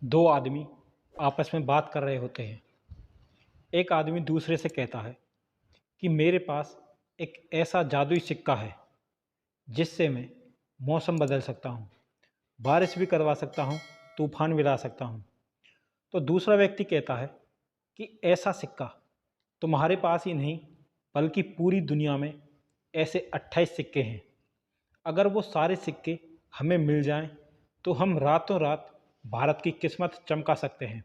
दो आदमी आपस में बात कर रहे होते हैं। एक आदमी दूसरे से कहता है कि मेरे पास एक ऐसा जादुई सिक्का है जिससे मैं मौसम बदल सकता हूँ, बारिश भी करवा सकता हूँ, तूफान भी ला सकता हूँ। तो दूसरा व्यक्ति कहता है कि ऐसा सिक्का तुम्हारे पास ही नहीं बल्कि पूरी दुनिया में ऐसे 28 सिक्के हैं। अगर वो सारे सिक्के हमें मिल जाएं तो हम रातों रात भारत की किस्मत चमका सकते हैं।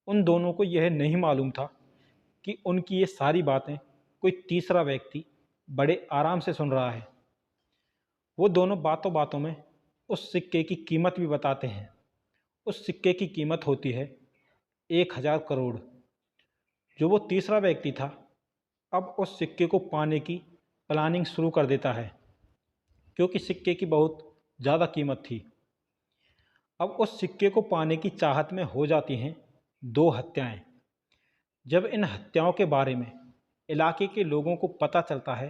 उन दोनों को यह नहीं मालूम था कि उनकी ये सारी बातें कोई तीसरा व्यक्ति बड़े आराम से सुन रहा है। वो दोनों बातों बातों में उस सिक्के की कीमत भी बताते हैं। उस सिक्के की कीमत होती है 1,000 करोड़। जो वो तीसरा व्यक्ति था अब उस सिक्के को पाने की प्लानिंग शुरू कर देता है, क्योंकि सिक्के की बहुत ज़्यादा कीमत थी। अब उस सिक्के को पाने की चाहत में हो जाती हैं दो हत्याएं। जब इन हत्याओं के बारे में इलाके के लोगों को पता चलता है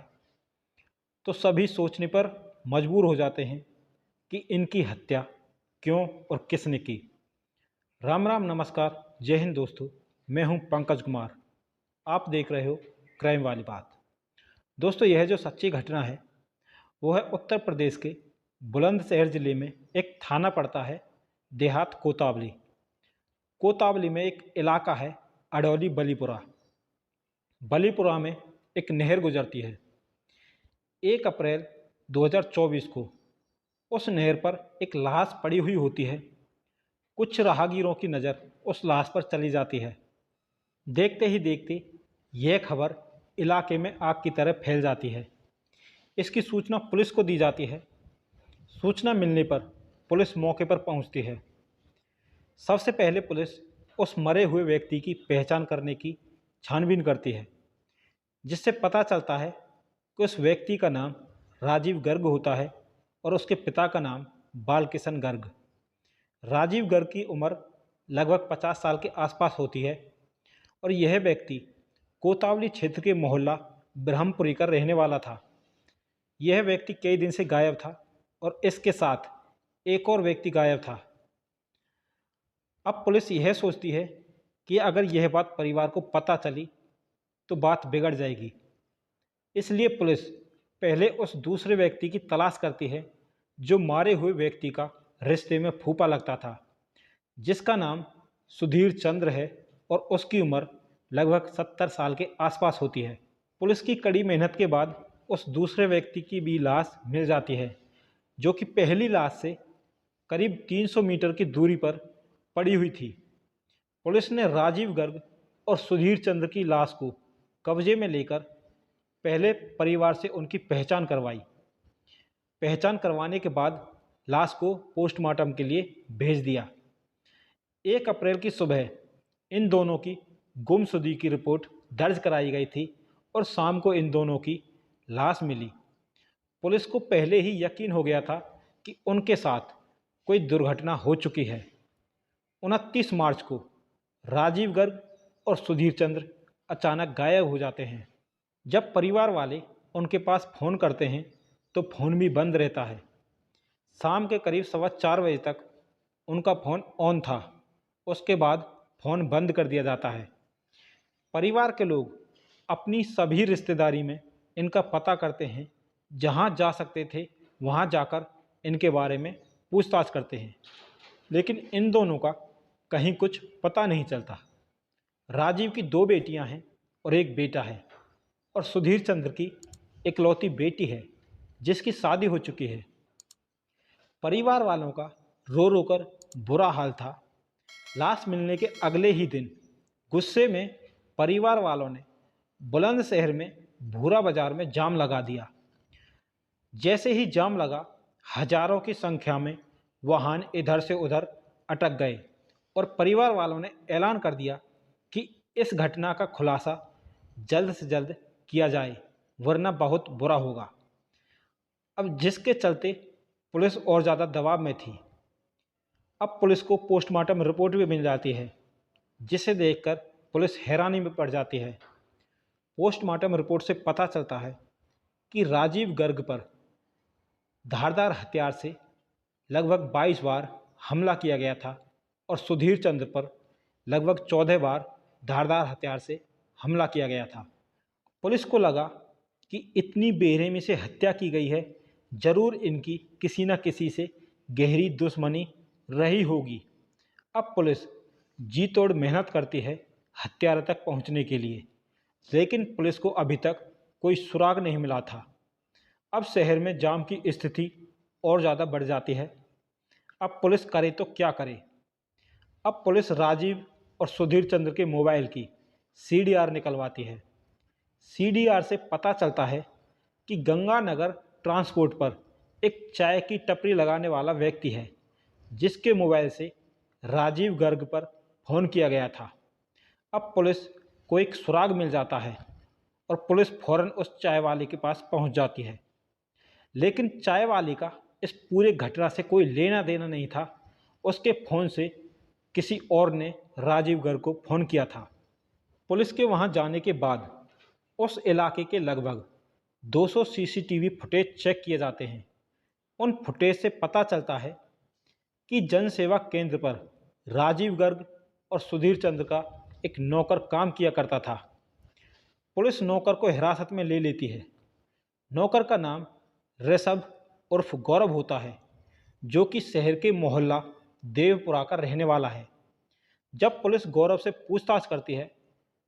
तो सभी सोचने पर मजबूर हो जाते हैं कि इनकी हत्या क्यों और किसने की। राम राम, नमस्कार, जय हिंद दोस्तों। मैं हूं पंकज कुमार। आप देख रहे हो क्राइम वाली बात। दोस्तों, यह जो सच्ची घटना है वो है उत्तर प्रदेश के बुलंदशहर ज़िले में एक थाना पड़ता है देहात कोतावली। कोतावली में एक इलाका है अडौली बलीपुरा। बलीपुरा में एक नहर गुजरती है। 1 अप्रैल 2024 को उस नहर पर एक लाश पड़ी हुई होती है। कुछ राहगीरों की नज़र उस लाश पर चली जाती है। देखते ही देखते यह खबर इलाके में आग की तरह फैल जाती है। इसकी सूचना पुलिस को दी जाती है। सूचना मिलने पर पुलिस मौके पर पहुंचती है। सबसे पहले पुलिस उस मरे हुए व्यक्ति की पहचान करने की छानबीन करती है, जिससे पता चलता है कि उस व्यक्ति का नाम राजीव गर्ग होता है और उसके पिता का नाम बालकिशन गर्ग। राजीव गर्ग की उम्र लगभग 50 साल के आसपास होती है और यह व्यक्ति कोतावली क्षेत्र के मोहल्ला ब्रह्मपुरी का रहने वाला था। यह व्यक्ति कई दिन से गायब था और इसके साथ एक और व्यक्ति गायब था। अब पुलिस यह सोचती है कि अगर यह बात परिवार को पता चली तो बात बिगड़ जाएगी। इसलिए पुलिस पहले उस दूसरे व्यक्ति की तलाश करती है जो मारे हुए व्यक्ति का रिश्ते में फूफा लगता था, जिसका नाम सुधीर चंद्र है और उसकी उम्र लगभग 70 साल के आसपास होती है। पुलिस की कड़ी मेहनत के बाद उस दूसरे व्यक्ति की भी लाश मिल जाती है, जो कि पहली लाश से करीब 300 मीटर की दूरी पर पड़ी हुई थी। पुलिस ने राजीव गर्ग और सुधीर चंद्र की लाश को कब्जे में लेकर पहले परिवार से उनकी पहचान करवाई। पहचान करवाने के बाद लाश को पोस्टमार्टम के लिए भेज दिया। 1 अप्रैल की सुबह इन दोनों की गुमशुदगी की रिपोर्ट दर्ज कराई गई थी और शाम को इन दोनों की लाश मिली। पुलिस को पहले ही यकीन हो गया था कि उनके साथ कोई दुर्घटना हो चुकी है। 29 मार्च को राजीव गर्ग और सुधीर चंद्र अचानक गायब हो जाते हैं। जब परिवार वाले उनके पास फ़ोन करते हैं तो फ़ोन भी बंद रहता है। शाम के करीब 4:15 बजे तक उनका फ़ोन ऑन था, उसके बाद फ़ोन बंद कर दिया जाता है। परिवार के लोग अपनी सभी रिश्तेदारी में इनका पता करते हैं, जहां जा सकते थे वहां जाकर इनके बारे में पूछताछ करते हैं, लेकिन इन दोनों का कहीं कुछ पता नहीं चलता। राजीव की 2 बेटियां हैं और एक बेटा है, और सुधीर चंद्र की इकलौती बेटी है जिसकी शादी हो चुकी है। परिवार वालों का रो रो कर बुरा हाल था। लाश मिलने के अगले ही दिन गुस्से में परिवार वालों ने बुलंदशहर में भूरा बाजार में जाम लगा दिया। जैसे ही जाम लगा, हजारों की संख्या में वाहन इधर से उधर अटक गए और परिवार वालों ने ऐलान कर दिया कि इस घटना का खुलासा जल्द से जल्द किया जाए, वरना बहुत बुरा होगा। अब जिसके चलते पुलिस और ज़्यादा दबाव में थी। अब पुलिस को पोस्टमार्टम रिपोर्ट भी मिल जाती है, जिसे देखकर पुलिस हैरानी में पड़ जाती है। पोस्टमार्टम रिपोर्ट से पता चलता है कि राजीव गर्ग पर धारदार हथियार से लगभग 22 बार हमला किया गया था और सुधीर चंद्र पर लगभग 14 बार धारदार हथियार से हमला किया गया था। पुलिस को लगा कि इतनी बेरहमी से हत्या की गई है, जरूर इनकी किसी न किसी से गहरी दुश्मनी रही होगी। अब पुलिस जी तोड़ मेहनत करती है हत्यारे तक पहुंचने के लिए, लेकिन पुलिस को अभी तक कोई सुराग नहीं मिला था। अब शहर में जाम की स्थिति और ज़्यादा बढ़ जाती है। अब पुलिस करे तो क्या करे। अब पुलिस राजीव और सुधीर चंद्र के मोबाइल की सीडीआर निकलवाती है। सीडीआर से पता चलता है कि गंगानगर ट्रांसपोर्ट पर एक चाय की टपरी लगाने वाला व्यक्ति है, जिसके मोबाइल से राजीव गर्ग पर फ़ोन किया गया था। अब पुलिस को एक सुराग मिल जाता है और पुलिस फौरन उस चाय वाले के पास पहुंच जाती है, लेकिन चाय वाले का इस पूरे घटना से कोई लेना देना नहीं था। उसके फ़ोन से किसी और ने राजीव गर्ग को फ़ोन किया था। पुलिस के वहां जाने के बाद उस इलाके के लगभग 200 सीसीटीवी फुटेज चेक किए जाते हैं। उन फुटेज से पता चलता है कि जन सेवा केंद्र पर राजीव गर्ग और सुधीर चंद्र का एक नौकर काम किया करता था। पुलिस नौकर को हिरासत में ले लेती है। नौकर का नाम ऋषभ उर्फ गौरव होता है, जो कि शहर के मोहल्ला देवपुरा का रहने वाला है। जब पुलिस गौरव से पूछताछ करती है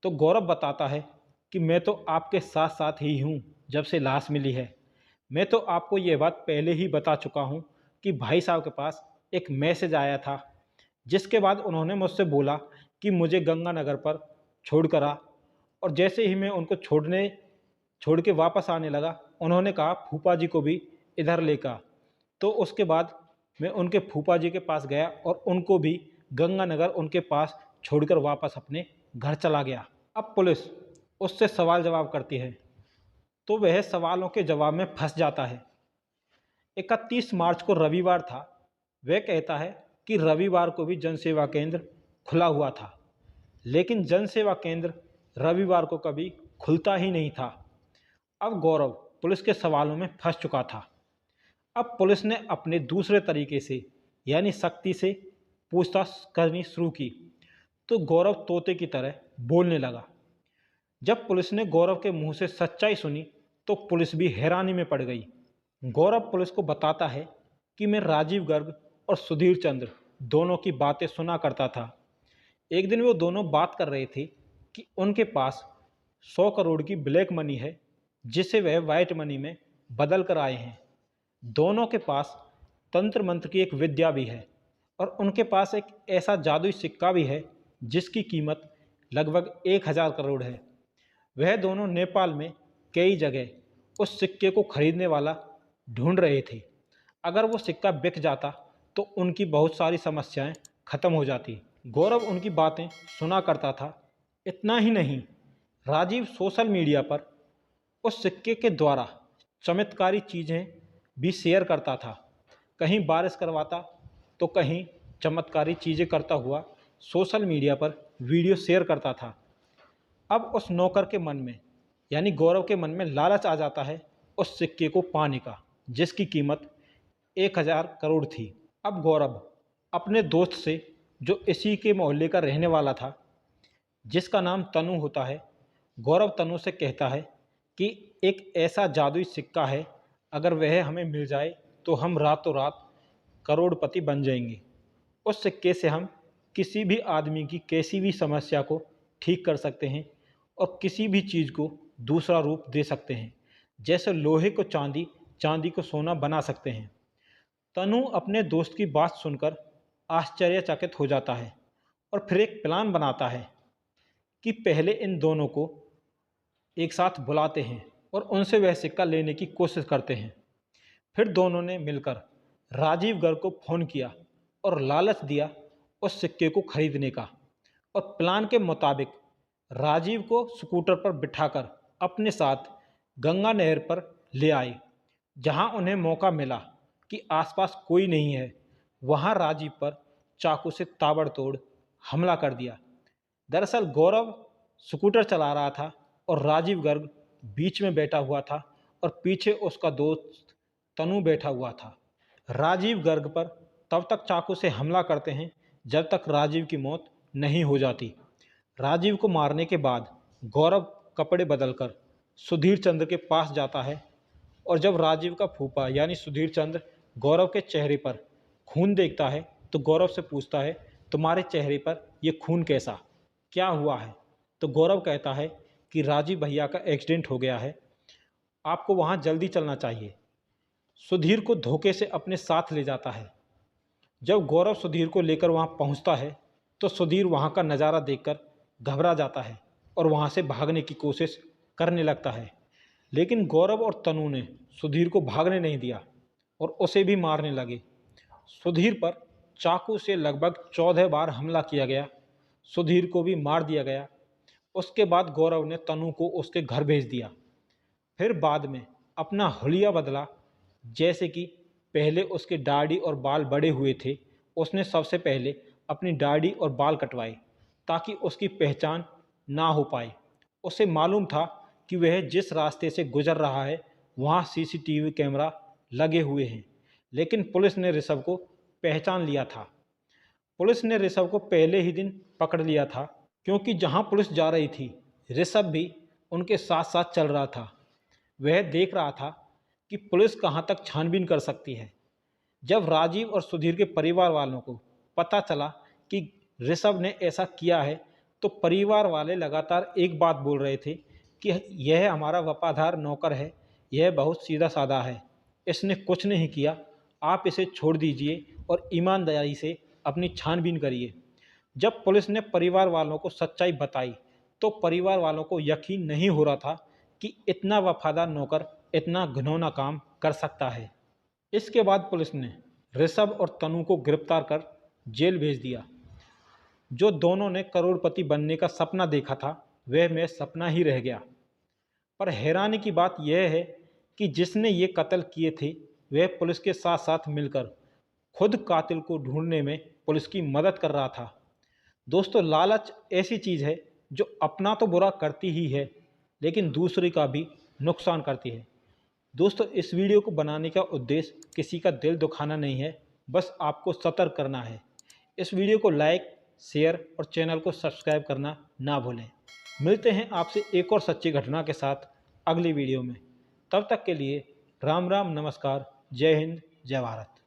तो गौरव बताता है कि मैं तो आपके साथ साथ ही हूँ जब से लाश मिली है। मैं तो आपको ये बात पहले ही बता चुका हूँ कि भाई साहब के पास एक मैसेज आया था, जिसके बाद उन्होंने मुझसे बोला कि मुझे गंगानगर पर छोड़ कर आ। और जैसे ही मैं उनको छोड़ के वापस आने लगा, उन्होंने कहा फूफा जी को भी इधर लेकर आ। तो उसके बाद मैं उनके फूफा जी के पास गया और उनको भी गंगानगर उनके पास छोड़कर वापस अपने घर चला गया। अब पुलिस उससे सवाल जवाब करती है तो वह सवालों के जवाब में फंस जाता है। 31 मार्च को रविवार था। वह कहता है कि रविवार को भी जनसेवा केंद्र खुला हुआ था, लेकिन जनसेवा केंद्र रविवार को कभी खुलता ही नहीं था। अब गौरव पुलिस के सवालों में फंस चुका था। अब पुलिस ने अपने दूसरे तरीके से यानी सख्ती से पूछताछ करनी शुरू की तो गौरव तोते की तरह बोलने लगा। जब पुलिस ने गौरव के मुंह से सच्चाई सुनी तो पुलिस भी हैरानी में पड़ गई। गौरव पुलिस को बताता है कि मैं राजीव गर्ग और सुधीर चंद्र दोनों की बातें सुना करता था। एक दिन वो दोनों बात कर रहे थे कि उनके पास 100 करोड़ की ब्लैक मनी है, जिसे वह वाइट मनी में बदल कर आए हैं। दोनों के पास तंत्र मंत्र की एक विद्या भी है और उनके पास एक ऐसा जादुई सिक्का भी है जिसकी कीमत लगभग 1000 करोड़ है। वह दोनों नेपाल में कई जगह उस सिक्के को खरीदने वाला ढूंढ रहे थे। अगर वो सिक्का बिक जाता तो उनकी बहुत सारी समस्याएं खत्म हो जाती। गौरव उनकी बातें सुना करता था। इतना ही नहीं, राजीव सोशल मीडिया पर उस सिक्के के द्वारा चमत्कारी चीज़ें भी शेयर करता था। कहीं बारिश करवाता तो कहीं चमत्कारी चीज़ें करता हुआ सोशल मीडिया पर वीडियो शेयर करता था। अब उस नौकर के मन में यानी गौरव के मन में लालच आ जाता है उस सिक्के को पाने का, जिसकी कीमत 1000 करोड़ थी। अब गौरव अपने दोस्त से, जो इसी के मोहल्ले का रहने वाला था, जिसका नाम तनु होता है, गौरव तनु से कहता है कि एक ऐसा जादुई सिक्का है, अगर वह हमें मिल जाए तो हम रातों रात करोड़पति बन जाएंगे। उस सिक्के से हम किसी भी आदमी की कैसी भी समस्या को ठीक कर सकते हैं और किसी भी चीज़ को दूसरा रूप दे सकते हैं। जैसे लोहे को चांदी, चांदी को सोना बना सकते हैं। तनु अपने दोस्त की बात सुनकर आश्चर्यचकित हो जाता है और फिर एक प्लान बनाता है कि पहले इन दोनों को एक साथ बुलाते हैं और उनसे वह सिक्का लेने की कोशिश करते हैं। फिर दोनों ने मिलकर राजीव गर्ग को फ़ोन किया और लालच दिया उस सिक्के को खरीदने का। और प्लान के मुताबिक राजीव को स्कूटर पर बिठाकर अपने साथ गंगा नहर पर ले आए। जहां उन्हें मौका मिला कि आसपास कोई नहीं है, वहां राजीव पर चाकू से ताबड़तोड़ हमला कर दिया। दरअसल गौरव स्कूटर चला रहा था और राजीव गर्ग बीच में बैठा हुआ था और पीछे उसका दोस्त तनु बैठा हुआ था। राजीव गर्ग पर तब तक चाकू से हमला करते हैं जब तक राजीव की मौत नहीं हो जाती। राजीव को मारने के बाद गौरव कपड़े बदलकर सुधीर चंद्र के पास जाता है और जब राजीव का फूफा यानी सुधीर चंद्र गौरव के चेहरे पर खून देखता है तो गौरव से पूछता है, तुम्हारे चेहरे पर यह खून कैसा, क्या हुआ है? तो गौरव कहता है कि राजीव भैया का एक्सीडेंट हो गया है, आपको वहाँ जल्दी चलना चाहिए। सुधीर को धोखे से अपने साथ ले जाता है। जब गौरव सुधीर को लेकर वहाँ पहुँचता है तो सुधीर वहाँ का नज़ारा देखकर घबरा जाता है और वहाँ से भागने की कोशिश करने लगता है, लेकिन गौरव और तनु ने सुधीर को भागने नहीं दिया और उसे भी मारने लगे। सुधीर पर चाकू से लगभग 14 बार हमला किया गया। सुधीर को भी मार दिया गया। उसके बाद गौरव ने तनु को उसके घर भेज दिया। फिर बाद में अपना हुलिया बदला। जैसे कि पहले उसके दाढ़ी और बाल बड़े हुए थे, उसने सबसे पहले अपनी दाढ़ी और बाल कटवाए ताकि उसकी पहचान ना हो पाए। उसे मालूम था कि वह जिस रास्ते से गुजर रहा है वहाँ सीसीटीवी कैमरा लगे हुए हैं, लेकिन पुलिस ने ऋषभ को पहचान लिया था। पुलिस ने ऋषभ को पहले ही दिन पकड़ लिया था, क्योंकि जहाँ पुलिस जा रही थी ऋषभ भी उनके साथ साथ चल रहा था। वह देख रहा था कि पुलिस कहाँ तक छानबीन कर सकती है। जब राजीव और सुधीर के परिवार वालों को पता चला कि ऋषभ ने ऐसा किया है तो परिवार वाले लगातार एक बात बोल रहे थे कि यह हमारा वफादार नौकर है, यह बहुत सीधा साधा है, इसने कुछ नहीं किया, आप इसे छोड़ दीजिए और ईमानदारी से अपनी छानबीन करिए। जब पुलिस ने परिवार वालों को सच्चाई बताई तो परिवार वालों को यकीन नहीं हो रहा था कि इतना वफादार नौकर इतना घिनौना काम कर सकता है। इसके बाद पुलिस ने ऋषभ और तनु को गिरफ्तार कर जेल भेज दिया। जो दोनों ने करोड़पति बनने का सपना देखा था वह में सपना ही रह गया। पर हैरानी की बात यह है कि जिसने ये कत्ल किए थे वह पुलिस के साथ साथ मिलकर खुद कातिल को ढूंढने में पुलिस की मदद कर रहा था। दोस्तों, लालच ऐसी चीज़ है जो अपना तो बुरा करती ही है लेकिन दूसरे का भी नुकसान करती है। दोस्तों, इस वीडियो को बनाने का उद्देश्य किसी का दिल दुखाना नहीं है, बस आपको सतर्क करना है। इस वीडियो को लाइक, शेयर और चैनल को सब्सक्राइब करना ना भूलें। मिलते हैं आपसे एक और सच्ची घटना के साथ अगली वीडियो में। तब तक के लिए राम राम, नमस्कार, जय हिंद, जय भारत।